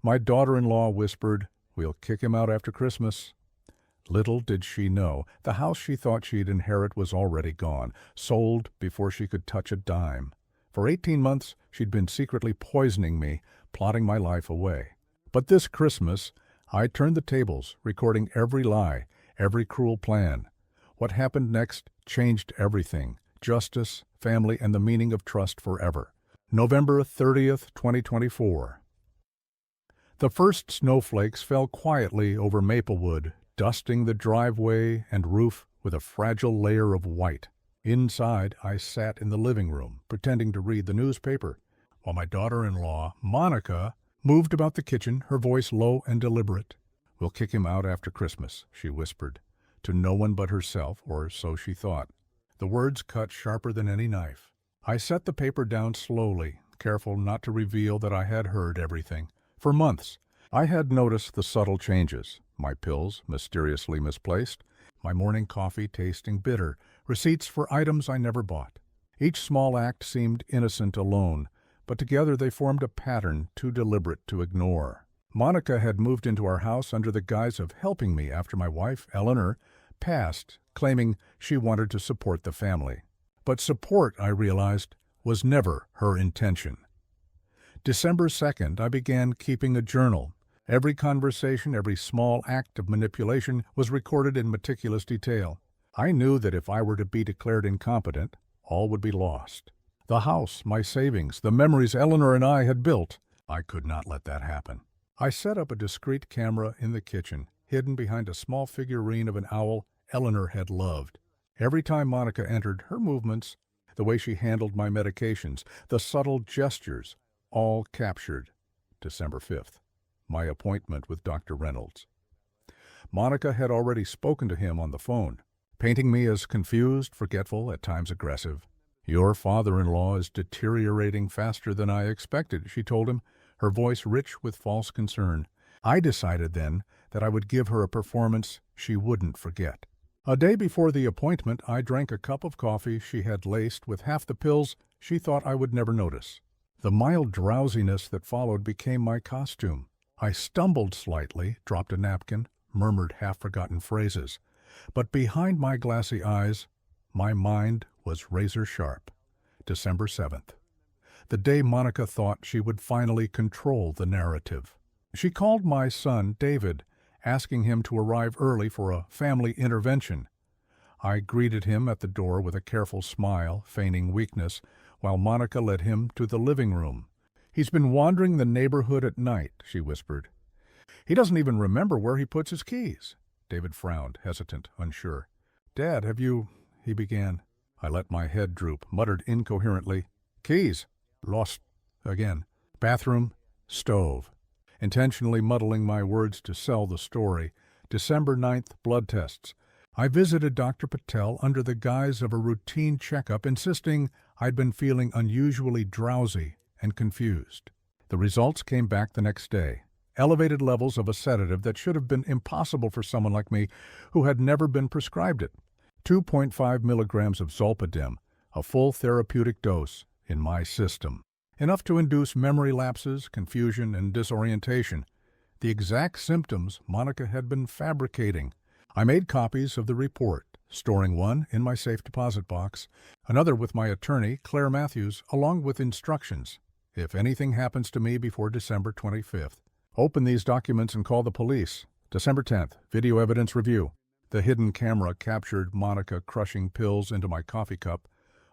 My daughter-in-law whispered, "We'll kick him out after Christmas." Little did she know, the house she thought she'd inherit was already gone, sold before she could touch a dime. For 18 months, she'd been secretly poisoning me, plotting my life away. But this Christmas, I turned the tables, recording every lie, every cruel plan. What happened next changed everything: justice, family, and the meaning of trust forever. November 30th, 2024. The first snowflakes fell quietly over Maplewood, dusting the driveway and roof with a fragile layer of white. Inside, I sat in the living room, pretending to read the newspaper, while my daughter-in-law, Monica, moved about the kitchen, her voice low and deliberate. "We'll kick him out after Christmas," she whispered, to no one but herself, or so she thought. The words cut sharper than any knife. I set the paper down slowly, careful not to reveal that I had heard everything. For months, I had noticed the subtle changes: my pills mysteriously misplaced, my morning coffee tasting bitter, receipts for items I never bought. Each small act seemed innocent alone, but together they formed a pattern too deliberate to ignore. Monica had moved into our house under the guise of helping me after my wife, Eleanor, passed, claiming she wanted to support the family. But support, I realized, was never her intention. December 2nd, I began keeping a journal. Every conversation, every small act of manipulation was recorded in meticulous detail. I knew that if I were to be declared incompetent, all would be lost. The house, my savings, the memories Eleanor and I had built. I could not let that happen. I set up a discreet camera in the kitchen, hidden behind a small figurine of an owl Eleanor had loved. Every time Monica entered, her movements, the way she handled my medications, the subtle gestures, all captured. December 5th, my appointment with Dr. Reynolds. Monica had already spoken to him on the phone, painting me as confused, forgetful, at times aggressive. "Your father-in-law is deteriorating faster than I expected," she told him, her voice rich with false concern. I decided then that I would give her a performance she wouldn't forget. A day before the appointment, I drank a cup of coffee she had laced with half the pills she thought I would never notice. The mild drowsiness that followed became my costume. I stumbled slightly, dropped a napkin, murmured half-forgotten phrases. But behind my glassy eyes, my mind was razor-sharp. December 7th. The day Monica thought she would finally control the narrative. She called my son, David, asking him to arrive early for a family intervention. I greeted him at the door with a careful smile, feigning weakness, while Monica led him to the living room. "He's been wandering the neighborhood at night," she whispered. "He doesn't even remember where he puts his keys." David frowned, hesitant, unsure. "Dad, have you—" he began. I let my head droop, muttered incoherently, "Keys. Lost. Again. Bathroom. Stove." Intentionally muddling my words to sell the story. December 9th, blood tests. I visited Dr. Patel under the guise of a routine checkup, insisting I'd been feeling unusually drowsy and confused. The results came back the next day. Elevated levels of a sedative that should have been impossible for someone like me who had never been prescribed it. 2.5 milligrams of zolpidem, a full therapeutic dose, in my system. Enough to induce memory lapses, confusion, and disorientation. The exact symptoms Monica had been fabricating. I made copies of the report, storing one in my safe deposit box, another with my attorney, Claire Matthews, along with instructions. If anything happens to me before December 25th, open these documents and call the police. December 10th, video evidence review. The hidden camera captured Monica crushing pills into my coffee cup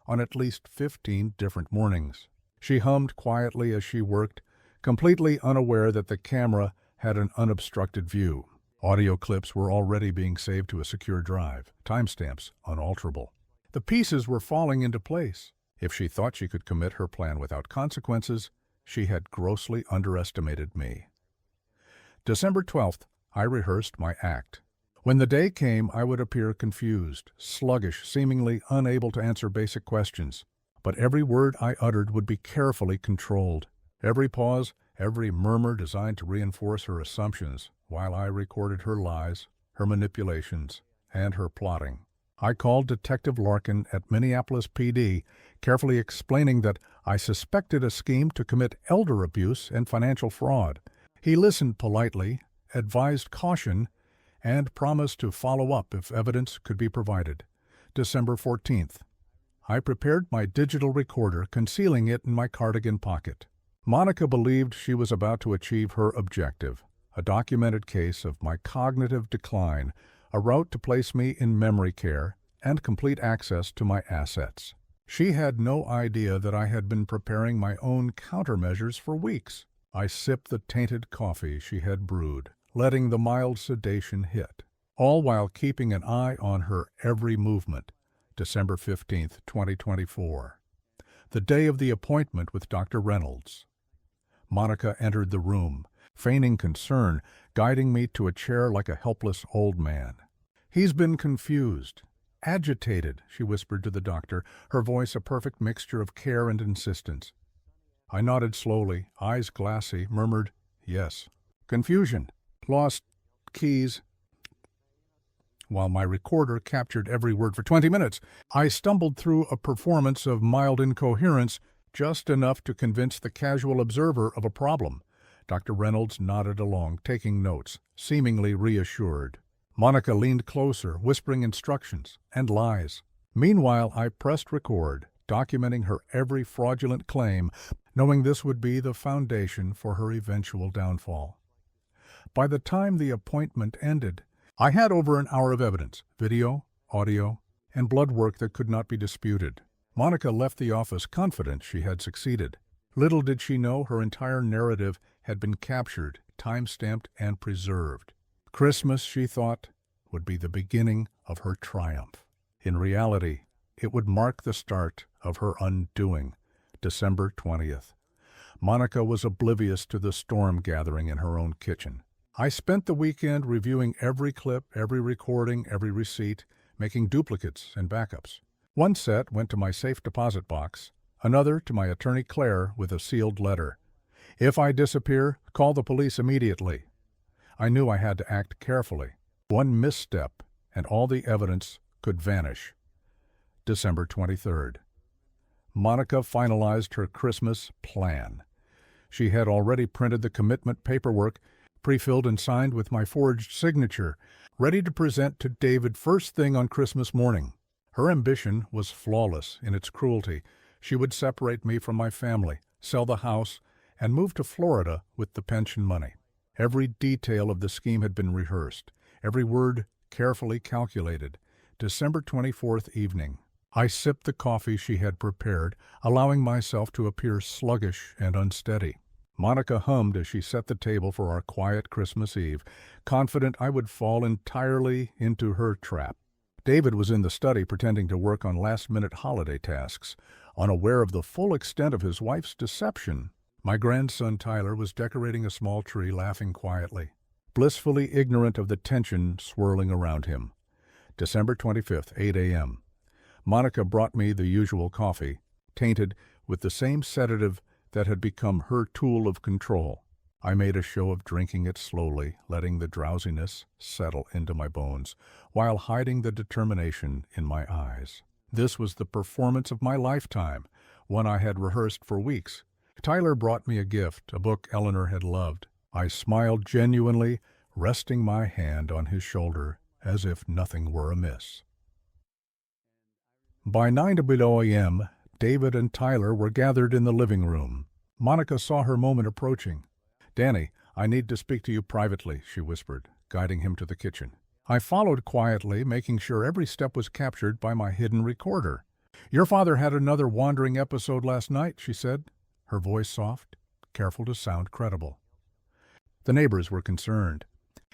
on at least 15 different mornings. She hummed quietly as she worked, completely unaware that the camera had an unobstructed view. Audio clips were already being saved to a secure drive, timestamps unalterable. The pieces were falling into place. If she thought she could commit her plan without consequences, she had grossly underestimated me. December 12th, I rehearsed my act. When the day came, I would appear confused, sluggish, seemingly unable to answer basic questions. But every word I uttered would be carefully controlled. Every pause, every murmur designed to reinforce her assumptions, while I recorded her lies, her manipulations, and her plotting. I called Detective Larkin at Minneapolis PD, carefully explaining that I suspected a scheme to commit elder abuse and financial fraud. He listened politely, advised caution, and promised to follow up if evidence could be provided. December 14th. I prepared my digital recorder, concealing it in my cardigan pocket. Monica believed she was about to achieve her objective, a documented case of my cognitive decline, a route to place me in memory care, and complete access to my assets. She had no idea that I had been preparing my own countermeasures for weeks. I sipped the tainted coffee she had brewed, letting the mild sedation hit, all while keeping an eye on her every movement. December 15th, 2024. The day of the appointment with Dr. Reynolds. Monica entered the room, feigning concern, guiding me to a chair like a helpless old man. "He's been confused, agitated," she whispered to the doctor, her voice a perfect mixture of care and insistence. I nodded slowly, eyes glassy, murmured, "Yes." "Confusion. Lost keys." While my recorder captured every word for 20 minutes, I stumbled through a performance of mild incoherence, just enough to convince the casual observer of a problem. Dr. Reynolds nodded along, taking notes, seemingly reassured. Monica leaned closer, whispering instructions and lies. Meanwhile, I pressed record, documenting her every fraudulent claim, knowing this would be the foundation for her eventual downfall. By the time the appointment ended, I had over an hour of evidence, video, audio, and blood work that could not be disputed. Monica left the office confident she had succeeded. Little did she know her entire narrative had been captured, time-stamped, and preserved. Christmas, she thought, would be the beginning of her triumph. In reality, it would mark the start of her undoing. December 20th. Monica was oblivious to the storm gathering in her own kitchen. I spent the weekend reviewing every clip, every recording, every receipt, making duplicates and backups. One set went to my safe deposit box, another to my attorney Claire with a sealed letter. "If I disappear, call the police immediately." I knew I had to act carefully. One misstep, and all the evidence could vanish. December 23rd. Monica finalized her Christmas plan. She had already printed the commitment paperwork, pre-filled and signed with my forged signature, ready to present to David first thing on Christmas morning. Her ambition was flawless in its cruelty. She would separate me from my family, sell the house, and move to Florida with the pension money. Every detail of the scheme had been rehearsed, every word carefully calculated. December 24th evening. I sipped the coffee she had prepared, allowing myself to appear sluggish and unsteady. Monica hummed as she set the table for our quiet Christmas Eve, confident I would fall entirely into her trap. David was in the study pretending to work on last-minute holiday tasks, unaware of the full extent of his wife's deception. My grandson Tyler was decorating a small tree, laughing quietly, blissfully ignorant of the tension swirling around him. December 25th, 8 a.m. Monica brought me the usual coffee, tainted with the same sedative that had become her tool of control. I made a show of drinking it slowly, letting the drowsiness settle into my bones, while hiding the determination in my eyes. This was the performance of my lifetime, one I had rehearsed for weeks. Tyler brought me a gift, a book Eleanor had loved. I smiled genuinely, resting my hand on his shoulder as if nothing were amiss. By 9 a.m., David and Tyler were gathered in the living room. Monica saw her moment approaching. "Danny, I need to speak to you privately," she whispered, guiding him to the kitchen. I followed quietly, making sure every step was captured by my hidden recorder. "Your father had another wandering episode last night," she said, her voice soft, careful to sound credible. The neighbors were concerned.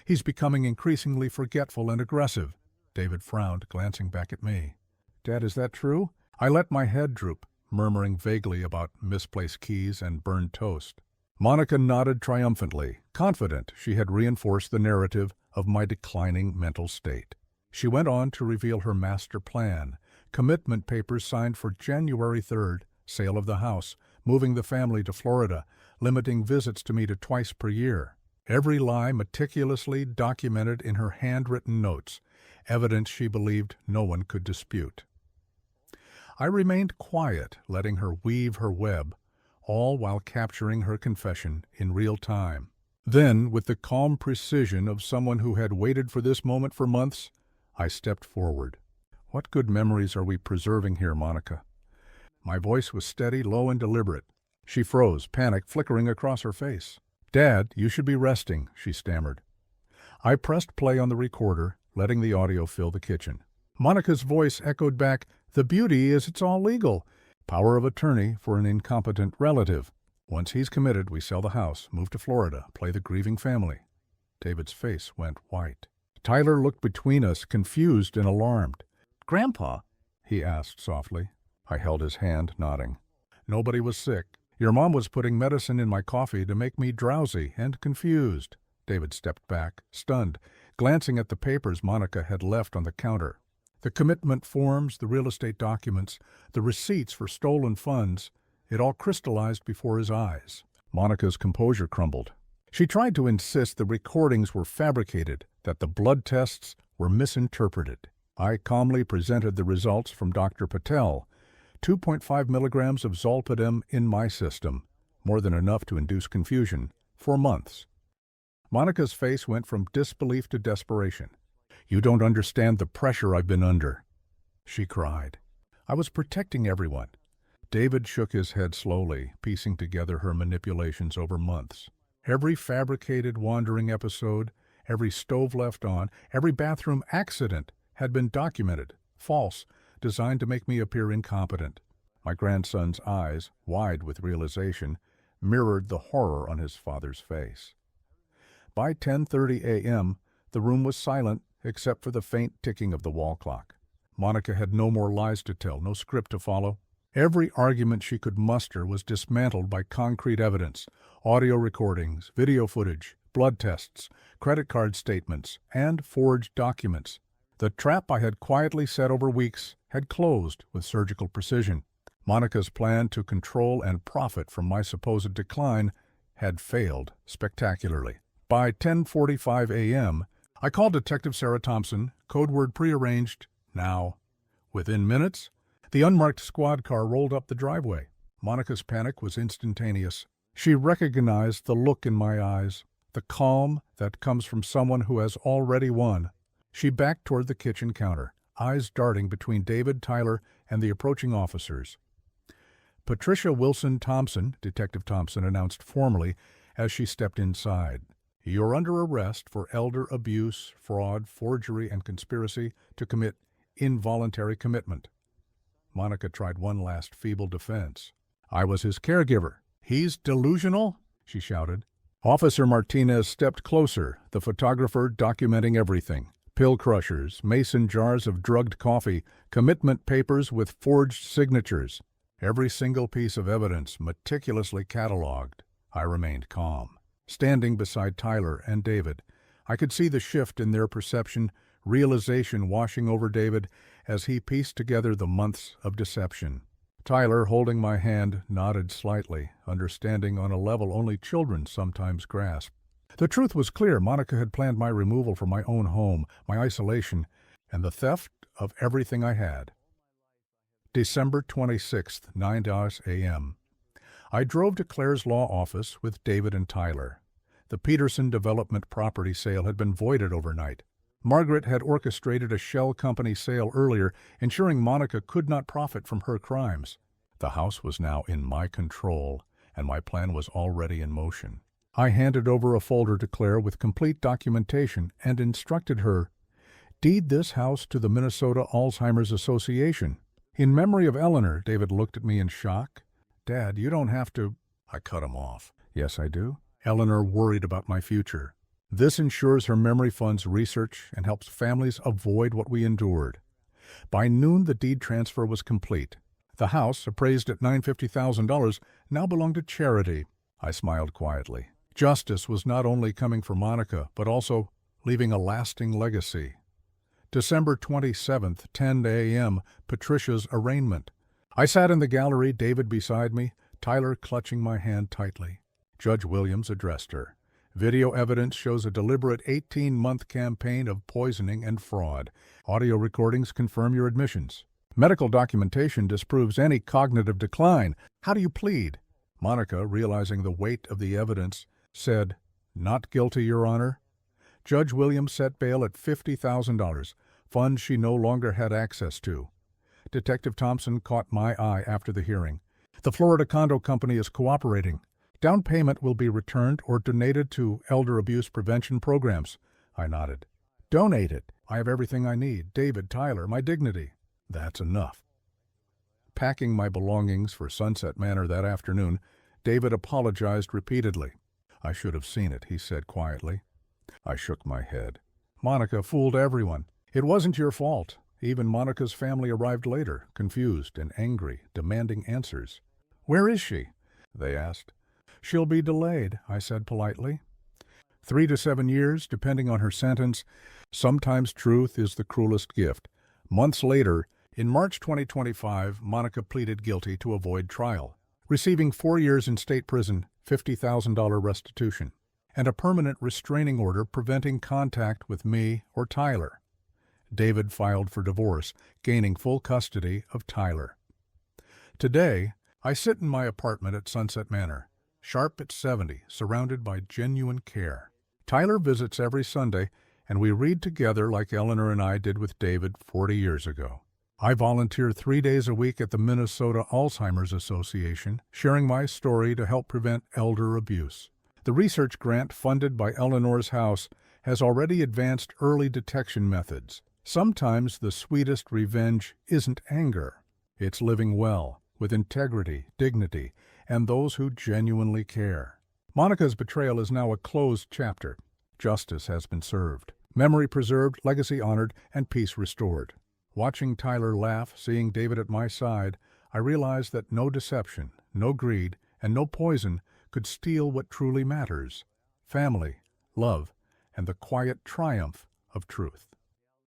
"He's becoming increasingly forgetful and aggressive." David frowned, glancing back at me. "Dad, is that true?" I let my head droop, murmuring vaguely about misplaced keys and burned toast. Monica nodded triumphantly, confident she had reinforced the narrative of my declining mental state. She went on to reveal her master plan, commitment papers signed for January 3rd, sale of the house, moving the family to Florida, limiting visits to me to twice per year. Every lie meticulously documented in her handwritten notes, evidence she believed no one could dispute. I remained quiet, letting her weave her web, all while capturing her confession in real time. Then, with the calm precision of someone who had waited for this moment for months, I stepped forward. What good memories are we preserving here, Monica? My voice was steady, low, and deliberate. She froze, panic flickering across her face. Dad, you should be resting, she stammered. I pressed play on the recorder, letting the audio fill the kitchen. Monica's voice echoed back, "The beauty is it's all legal. Power of attorney for an incompetent relative. Once he's committed, we sell the house, move to Florida, play the grieving family." David's face went white. Tyler looked between us, confused and alarmed. "Grandpa?" he asked softly. I held his hand, nodding. "Nobody was sick. Your mom was putting medicine in my coffee to make me drowsy and confused." David stepped back, stunned, glancing at the papers Monica had left on the counter. The commitment forms, the real estate documents, the receipts for stolen funds, it all crystallized before his eyes. Monica's composure crumbled. She tried to insist the recordings were fabricated, that the blood tests were misinterpreted. I calmly presented the results from Dr. Patel. 2.5 milligrams of zolpidem in my system, more than enough to induce confusion, for months. Monica's face went from disbelief to desperation. "You don't understand the pressure I've been under," she cried. "I was protecting everyone." David shook his head slowly, piecing together her manipulations over months. Every fabricated wandering episode, every stove left on, every bathroom accident had been documented, false, designed to make me appear incompetent. My grandson's eyes, wide with realization, mirrored the horror on his father's face. By 10:30 a.m., the room was silent except for the faint ticking of the wall clock. Monica had no more lies to tell, no script to follow. Every argument she could muster was dismantled by concrete evidence, audio recordings, video footage, blood tests, credit card statements, and forged documents. The trap I had quietly set over weeks had closed with surgical precision. Monica's plan to control and profit from my supposed decline had failed spectacularly. By 10:45 a.m., I called Detective Sarah Thompson, code word prearranged, now. Within minutes, the unmarked squad car rolled up the driveway. Monica's panic was instantaneous. She recognized the look in my eyes, the calm that comes from someone who has already won. She backed toward the kitchen counter, eyes darting between David, Tyler, and the approaching officers. "Patricia Wilson Thompson," Detective Thompson announced formally as she stepped inside. "You're under arrest for elder abuse, fraud, forgery, and conspiracy to commit involuntary commitment." Monica tried one last feeble defense. "I was his caregiver. He's delusional?" she shouted. Officer Martinez stepped closer, the photographer documenting everything. Pill crushers, mason jars of drugged coffee, commitment papers with forged signatures. Every single piece of evidence meticulously catalogued. I remained calm. Standing beside Tyler and David, I could see the shift in their perception, realization washing over David as he pieced together the months of deception. Tyler, holding my hand, nodded slightly, understanding on a level only children sometimes grasp. The truth was clear. Monica had planned my removal from my own home, my isolation, and the theft of everything I had. December 26th, 9 a.m. I drove to Claire's law office with David and Tyler. The Peterson Development property sale had been voided overnight. Margaret had orchestrated a shell company sale earlier, ensuring Monica could not profit from her crimes. The house was now in my control, and my plan was already in motion. I handed over a folder to Claire with complete documentation and instructed her, "Deed this house to the Minnesota Alzheimer's Association." In memory of Eleanor, David looked at me in shock. "Dad, you don't have to—" I cut him off. "Yes, I do. Eleanor worried about my future. This ensures her memory funds research and helps families avoid what we endured." By noon, the deed transfer was complete. The house, appraised at $950,000, now belonged to charity. I smiled quietly. Justice was not only coming for Monica, but also leaving a lasting legacy. December 27th, 10 a.m., Patricia's arraignment. I sat in the gallery, David beside me, Tyler clutching my hand tightly. Judge Williams addressed her. "Video evidence shows a deliberate 18-month campaign of poisoning and fraud. Audio recordings confirm your admissions. Medical documentation disproves any cognitive decline. How do you plead?" Monica, realizing the weight of the evidence, said, Not guilty, Your Honor. Judge Williams set bail at $50,000, funds she no longer had access to. Detective Thompson caught my eye after the hearing. The Florida Condo Company is cooperating. Down payment will be returned or donated to elder abuse prevention programs. I nodded. Donate it. I have everything I need. David, Tyler, my dignity. That's enough. Packing my belongings for Sunset Manor that afternoon, David apologized repeatedly. I should have seen it, he said quietly. I shook my head. Monica fooled everyone. It wasn't your fault. Even Monica's family arrived later, confused and angry, demanding answers. Where is she? They asked. She'll be delayed, I said politely. 3 to 7 years, depending on her sentence. Sometimes truth is the cruelest gift. Months later, in March 2025, Monica pleaded guilty to avoid trial, receiving 4 years in state prison, $50,000 restitution, and a permanent restraining order preventing contact with me or Tyler. David filed for divorce, gaining full custody of Tyler. Today, I sit in my apartment at Sunset Manor, sharp at 70, surrounded by genuine care. Tyler visits every Sunday, and we read together like Eleanor and I did with David 40 years ago. I volunteer 3 days a week at the Minnesota Alzheimer's Association, sharing my story to help prevent elder abuse. The research grant funded by Eleanor's house has already advanced early detection methods. Sometimes the sweetest revenge isn't anger. It's living well, with integrity, dignity, and those who genuinely care. Monica's betrayal is now a closed chapter. Justice has been served, memory preserved, legacy honored, and peace restored. Watching Tyler laugh, seeing David at my side, I realized that no deception, no greed, and no poison could steal what truly matters: family, love, and the quiet triumph of truth.